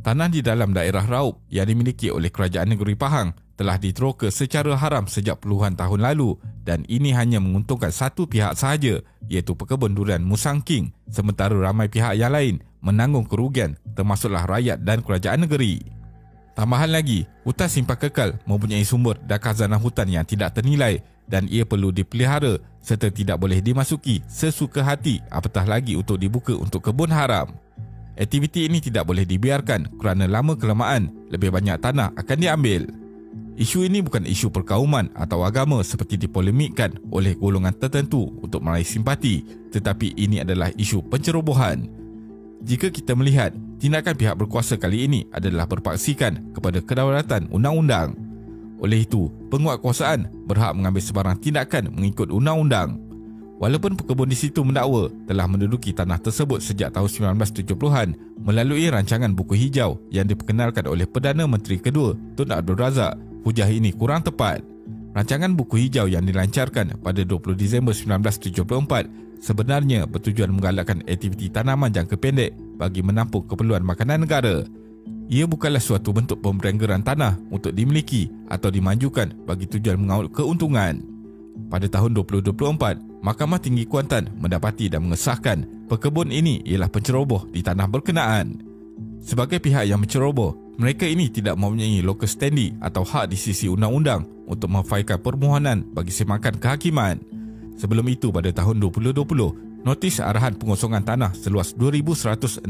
Tanah di dalam daerah Raub yang dimiliki oleh Kerajaan Negeri Pahang telah diteroka secara haram sejak puluhan tahun lalu dan ini hanya menguntungkan satu pihak sahaja, iaitu pekebun durian Musang King, sementara ramai pihak yang lain menanggung kerugian termasuklah rakyat dan kerajaan negeri. Tambahan lagi, hutan simpan kekal mempunyai sumber dan khazanah hutan yang tidak ternilai dan ia perlu dipelihara serta tidak boleh dimasuki sesuka hati apatah lagi untuk dibuka untuk kebun haram. Aktiviti ini tidak boleh dibiarkan kerana lama-kelamaan lebih banyak tanah akan diambil. Isu ini bukan isu perkauman atau agama seperti dipolemikkan oleh golongan tertentu untuk meraih simpati, tetapi ini adalah isu pencerobohan. Jika kita melihat, tindakan pihak berkuasa kali ini adalah berpaksikan kepada kedaulatan undang-undang. Oleh itu, penguatkuasaan berhak mengambil sebarang tindakan mengikut undang-undang. Walaupun pekebun di situ mendakwa telah menduduki tanah tersebut sejak tahun 1970-an melalui rancangan buku hijau yang diperkenalkan oleh Perdana Menteri kedua Tun Abdul Razak, hujah ini kurang tepat. Rancangan buku hijau yang dilancarkan pada 20 Disember 1974 sebenarnya bertujuan menggalakkan aktiviti tanaman jangka pendek bagi menampung keperluan makanan negara. Ia bukanlah suatu bentuk pemberenggaran tanah untuk dimiliki atau dimajukan bagi tujuan mengaut keuntungan. Pada tahun 2024, Mahkamah Tinggi Kuantan mendapati dan mengesahkan pekebun ini ialah penceroboh di tanah berkenaan. Sebagai pihak yang menceroboh, mereka ini tidak mempunyai locus standi atau hak di sisi undang-undang untuk memfailkan permohonan bagi semakan kehakiman. Sebelum itu pada tahun 2020, notis arahan pengosongan tanah seluas 2,167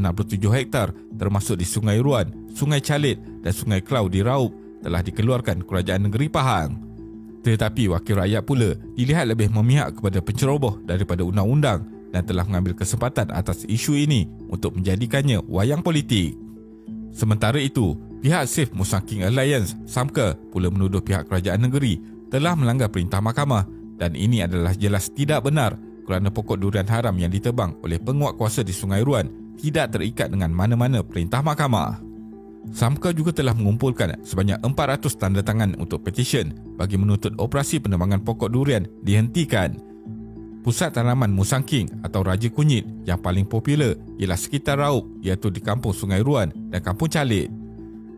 hektar termasuk di Sungai Ruan, Sungai Calit dan Sungai Klau di Raub telah dikeluarkan Kerajaan Negeri Pahang. Tetapi wakil rakyat pula dilihat lebih memihak kepada penceroboh daripada undang-undang dan telah mengambil kesempatan atas isu ini untuk menjadikannya wayang politik. Sementara itu, pihak Save Musang King Alliance, SAMKA, pula menuduh pihak kerajaan negeri telah melanggar perintah mahkamah dan ini adalah jelas tidak benar kerana pokok durian haram yang ditebang oleh penguatkuasa di Sungai Ruan tidak terikat dengan mana-mana perintah mahkamah. SAMKA juga telah mengumpulkan sebanyak 400 tanda tangan untuk petisyen bagi menuntut operasi penebangan pokok durian dihentikan. Pusat tanaman Musang King atau Raja Kunyit yang paling popular ialah sekitar Raub, iaitu di Kampung Sungai Ruan dan Kampung Calit.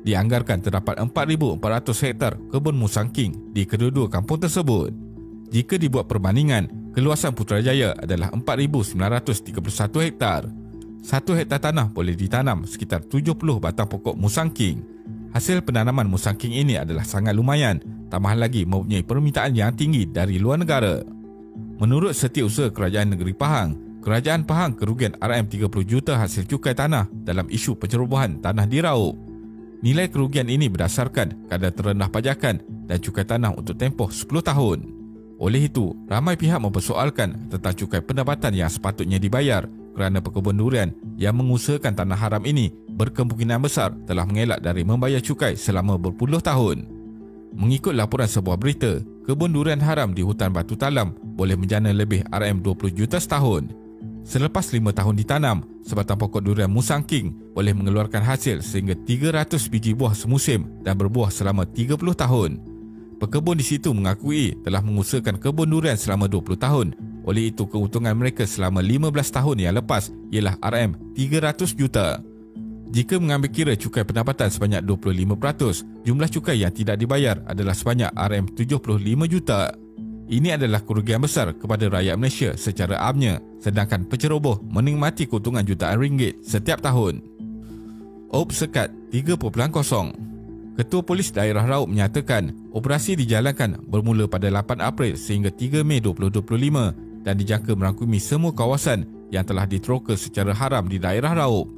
Dianggarkan terdapat 4,400 hektar kebun Musang King di kedua-dua kampung tersebut. Jika dibuat perbandingan, keluasan Putrajaya adalah 4,931 hektar. 1 hektar tanah boleh ditanam sekitar 70 batang pokok Musang King. Hasil penanaman Musang King ini adalah sangat lumayan, tambah lagi mempunyai permintaan yang tinggi dari luar negara. Menurut Setiausaha Kerajaan Negeri Pahang, Kerajaan Pahang kerugian RM30 juta hasil cukai tanah dalam isu pencerobohan tanah di Raub. Nilai kerugian ini berdasarkan kadar terendah pajakan dan cukai tanah untuk tempoh 10 tahun. Oleh itu, ramai pihak mempersoalkan tentang cukai pendapatan yang sepatutnya dibayar kerana pekebun durian yang mengusahakan tanah haram ini berkemungkinan besar telah mengelak dari membayar cukai selama berpuluh tahun. Mengikut laporan sebuah berita, kebun durian haram di hutan Batu Talam boleh menjana lebih RM20 juta setahun. Selepas 5 tahun ditanam, sebatang pokok durian Musang King boleh mengeluarkan hasil sehingga 300 biji buah semusim dan berbuah selama 30 tahun. Pekebun di situ mengakui telah mengusahakan kebun durian selama 20 tahun. Oleh itu, keuntungan mereka selama 15 tahun yang lepas ialah RM300 juta. Jika mengambil kira cukai pendapatan sebanyak 25%, jumlah cukai yang tidak dibayar adalah sebanyak RM75 juta. Ini adalah kerugian besar kepada rakyat Malaysia secara amnya, sedangkan penceroboh menikmati keuntungan jutaan ringgit setiap tahun. OP Sekat 3.0. Ketua Polis Daerah Raub menyatakan operasi dijalankan bermula pada 8 April sehingga 3 Mei 2025 dan dijangka merangkumi semua kawasan yang telah diteroka secara haram di daerah Raub.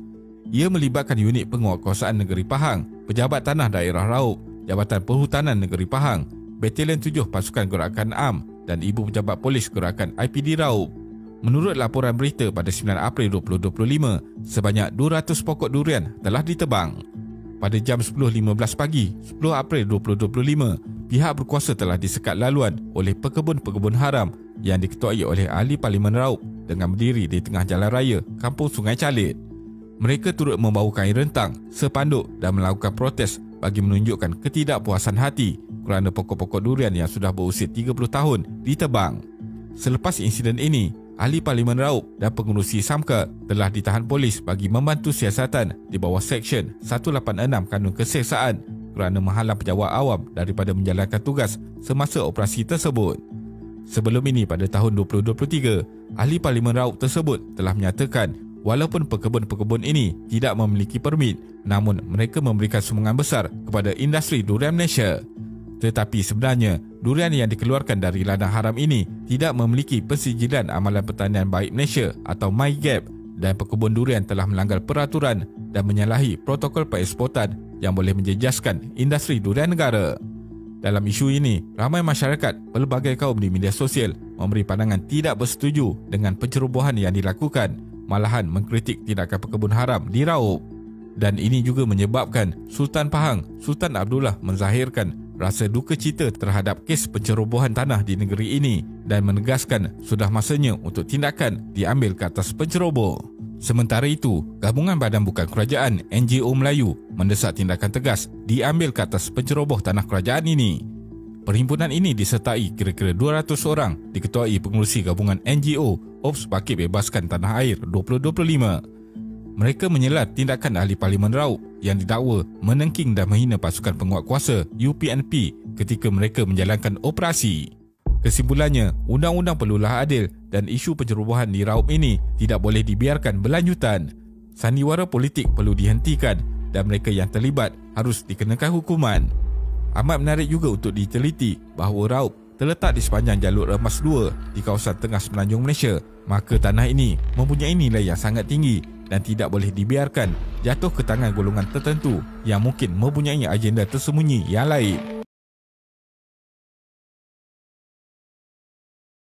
Ia melibatkan unit penguatkuasaan negeri Pahang, Pejabat Tanah Daerah Raub, Jabatan Perhutanan Negeri Pahang, Batalion 7 Pasukan Gerakan AM dan Ibu Pejabat Polis Gerakan IPD Raub. Menurut laporan berita pada 9 April 2025, sebanyak 200 pokok durian telah ditebang. Pada jam 10.15 pagi, 10 April 2025, pihak berkuasa telah disekat laluan oleh pekebun-pekebun haram yang diketuai oleh ahli Parlimen Raub dengan berdiri di tengah jalan raya Kampung Sungai Calit. Mereka turut membawa kain rentang, sepanduk dan melakukan protes bagi menunjukkan ketidakpuasan hati kerana pokok-pokok durian yang sudah berusia 30 tahun ditebang. Selepas insiden ini, ahli Parlimen Raub dan pengurusi Samka telah ditahan polis bagi membantu siasatan di bawah Seksyen 186 Kanun Kesiasaan kerana menghalang pejabat awam daripada menjalankan tugas semasa operasi tersebut. Sebelum ini pada tahun 2023, ahli Parlimen Raub tersebut telah menyatakan walaupun pekebun-pekebun ini tidak memiliki permit, namun mereka memberikan sumbangan besar kepada industri durian Malaysia. Tetapi sebenarnya, durian yang dikeluarkan dari ladang haram ini tidak memiliki Pensijilan Amalan Pertanian Baik Malaysia atau MyGap dan pekebun durian telah melanggar peraturan dan menyalahi protokol pengeksportan yang boleh menjejaskan industri durian negara. Dalam isu ini, ramai masyarakat pelbagai kaum di media sosial memberi pandangan tidak bersetuju dengan pencerobohan yang dilakukan, malahan mengkritik tindakan pekebun haram di Raub. Dan ini juga menyebabkan Sultan Pahang, Sultan Abdullah menzahirkan rasa duka cita terhadap kes pencerobohan tanah di negeri ini dan menegaskan sudah masanya untuk tindakan diambil ke atas penceroboh. Sementara itu, Gabungan Badan Bukan Kerajaan NGO Melayu mendesak tindakan tegas diambil ke atas penceroboh tanah kerajaan ini. Perhimpunan ini disertai kira-kira 200 orang diketuai pengurusi gabungan NGO Ops Bangkit Bebaskan Tanah Air 2025. Mereka menyelat tindakan ahli Parlimen Raub yang didakwa menengking dan menghina pasukan penguat kuasa UPNP ketika mereka menjalankan operasi. Kesimpulannya, undang-undang perlulah adil dan isu pencerobohan di Raub ini tidak boleh dibiarkan berlanjutan. Sandiwara politik perlu dihentikan dan mereka yang terlibat harus dikenakan hukuman. Amat menarik juga untuk diteliti bahawa Raub terletak di sepanjang jalur Remas 2 di kawasan tengah semenanjung Malaysia. Maka tanah ini mempunyai nilai yang sangat tinggi dan tidak boleh dibiarkan jatuh ke tangan golongan tertentu yang mungkin mempunyai agenda tersembunyi yang lain.